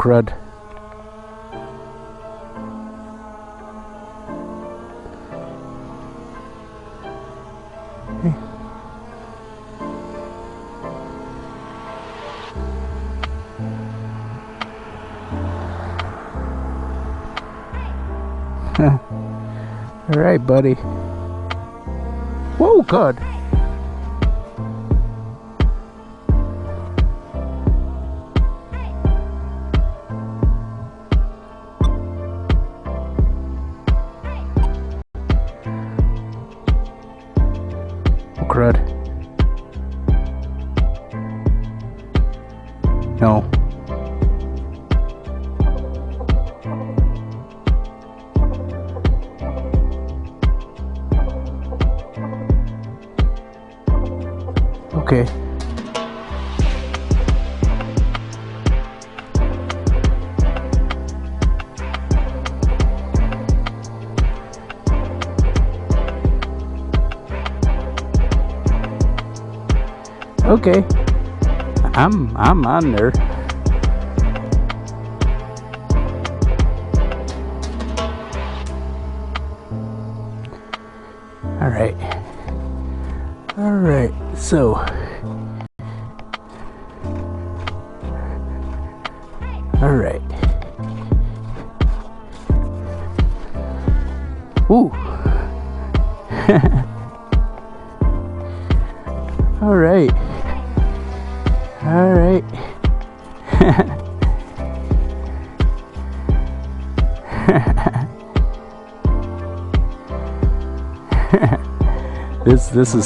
crud. Hey. Alright, buddy. Whoa, God. Oh, crud. No. Okay. Okay. I'm on there. All right. All right. So all right. Ooh. All right. All right. This is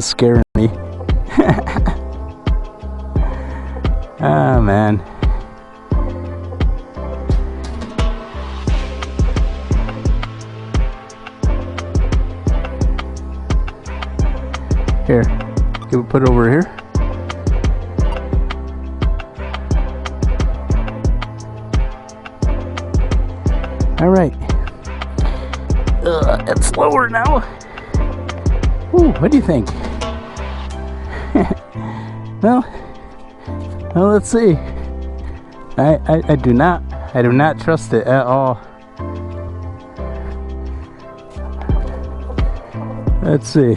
scaring me. Ah, man. Here, can we put it over here? All right. It's slower now. Ooh, what do you think? well, let's see. I do not trust it at all. Let's see.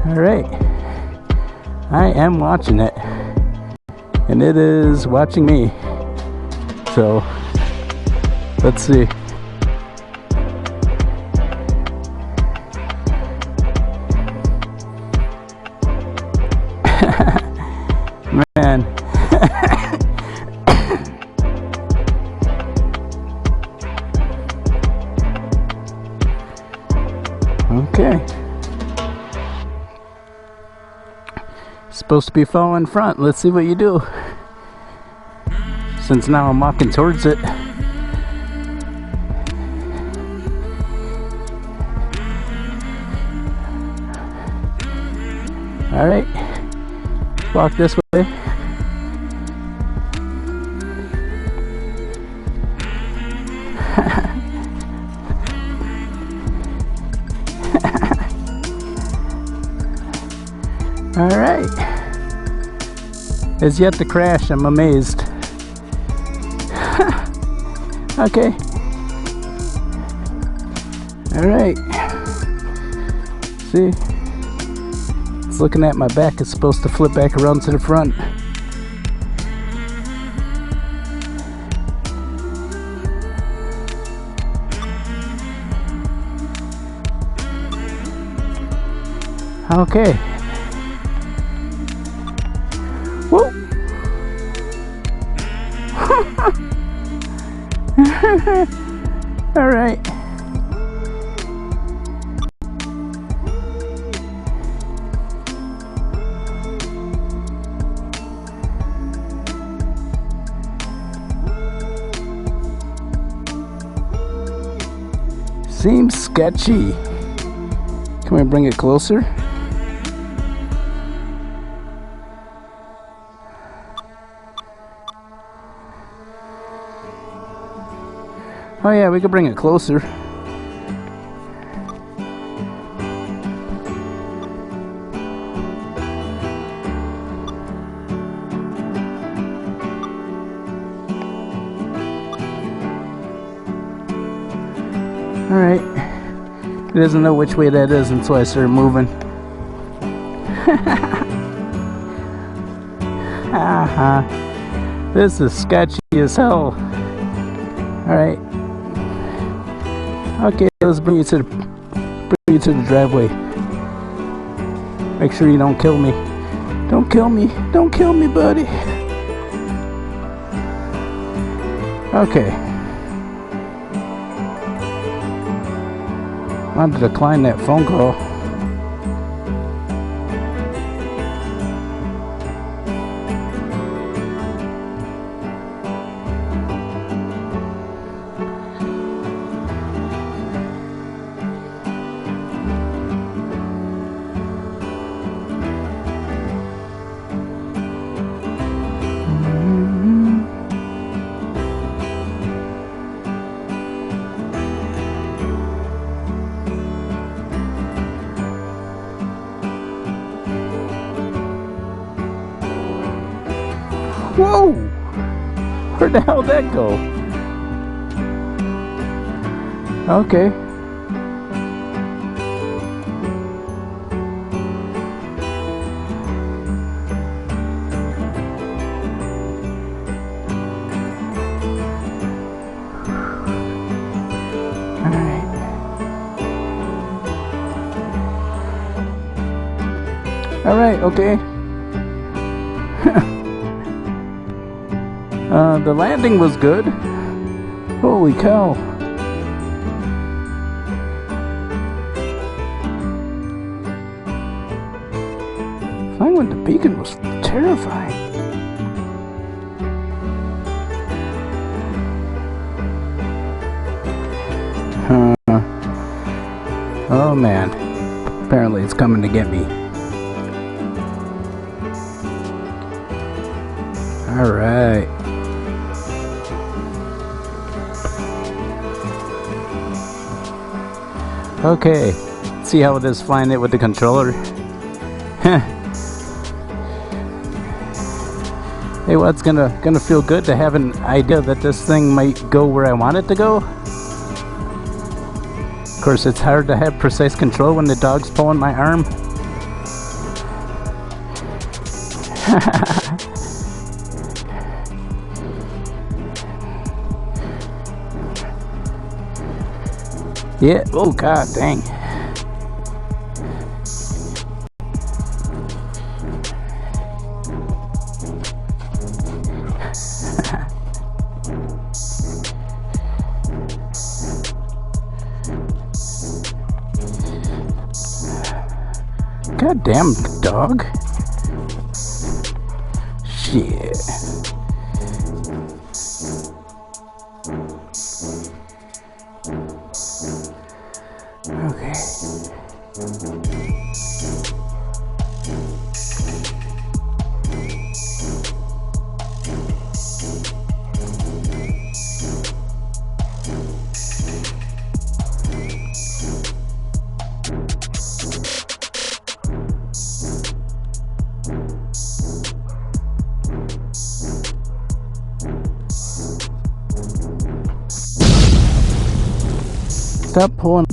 All right. I am watching it, and it is watching me. So, let's see. Man. Okay. Supposed to be following front. Let's see what you do. Since now I'm walking towards it. All right. Walk this way. All right. Has yet to crash. I'm amazed. Okay. All right. See? It's looking at my back. It's supposed to flip back around to the front. Okay. Whoa. All right. Seems sketchy. Can we bring it closer? Oh yeah, we could bring it closer. Alright. He doesn't know which way that is until I start moving. Haha. This is sketchy as hell. Alright. Okay, let's bring you to the driveway. Make sure you don't kill me. Don't kill me. Don't kill me, buddy. Okay. Wanted to decline that phone call. Whoa! Where'd the hell that go? Okay. Alright, okay. The landing was good. Holy cow. Flying with the beacon was terrifying. Oh man. Apparently it's coming to get me. Alright. Okay, see how it is flying it with the controller. Hey, well, it's gonna feel good to have an idea that this thing might go where I want it to go. Of course, it's hard to have precise control when the dog's pulling my arm. Yeah, oh god dang. God damn dog. Shit. Okay. Stop pulling.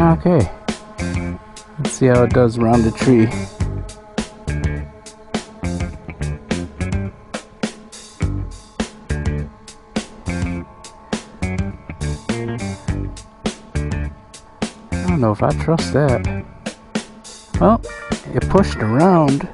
Okay, let's see how it does around the tree. I don't know if I trust that. Well, it pushed around.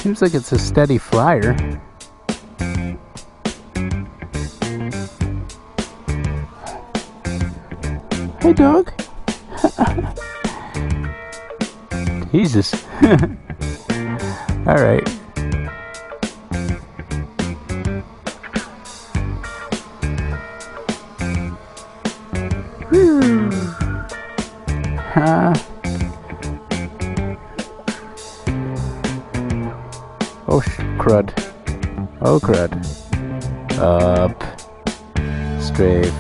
Seems like it's a steady flyer. Hey, dog. Jesus. Alright. Oh, crud. Oh, crud. Up. Strafe.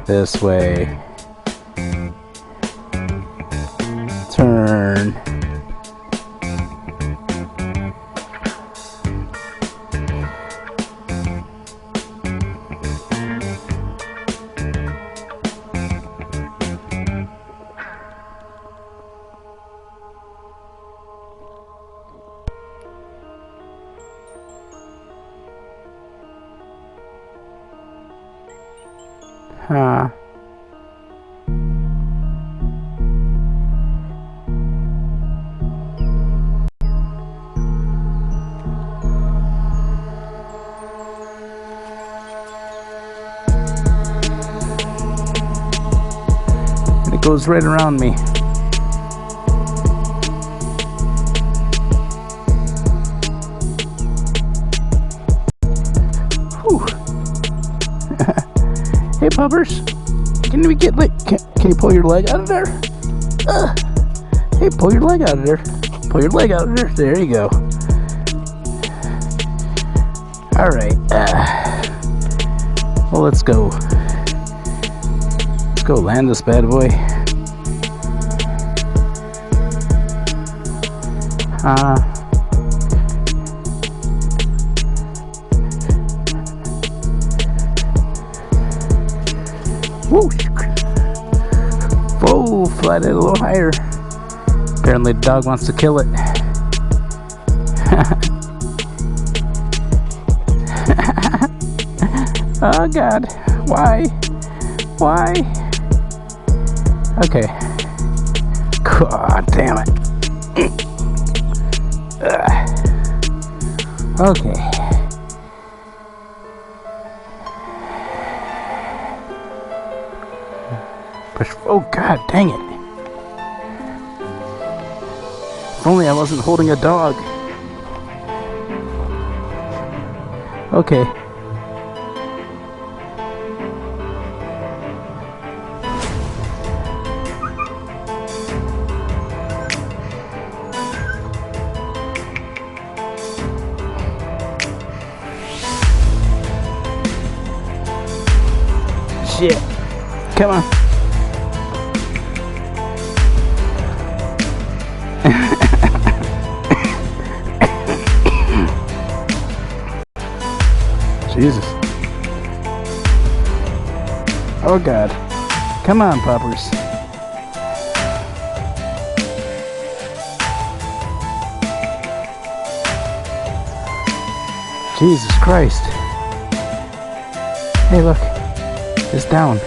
This way. Turn. Huh. And it goes right around me. Whew. Hey, puppers, can we get like? Can you pull your leg out of there? Hey, pull your leg out of there. Pull your leg out of there. There you go. All right. Well, let's go. Let's go land this bad boy. Woo! Whoa, fly that a little higher. Apparently the dog wants to kill it. Oh God, why? Why? Okay. God damn it. Okay. Oh God, dang it. If only I wasn't holding a dog. Okay. Shit. Come on. Jesus. Oh God. Come on, poppers. Jesus Christ. Hey, look. It's down.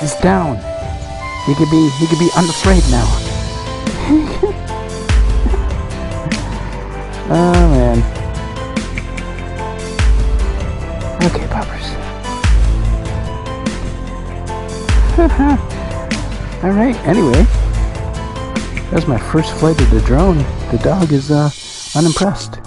It's down. He could be unafraid now. Oh man. Okay, poppers. Alright, anyway. That was my first flight of the drone. The dog is unimpressed.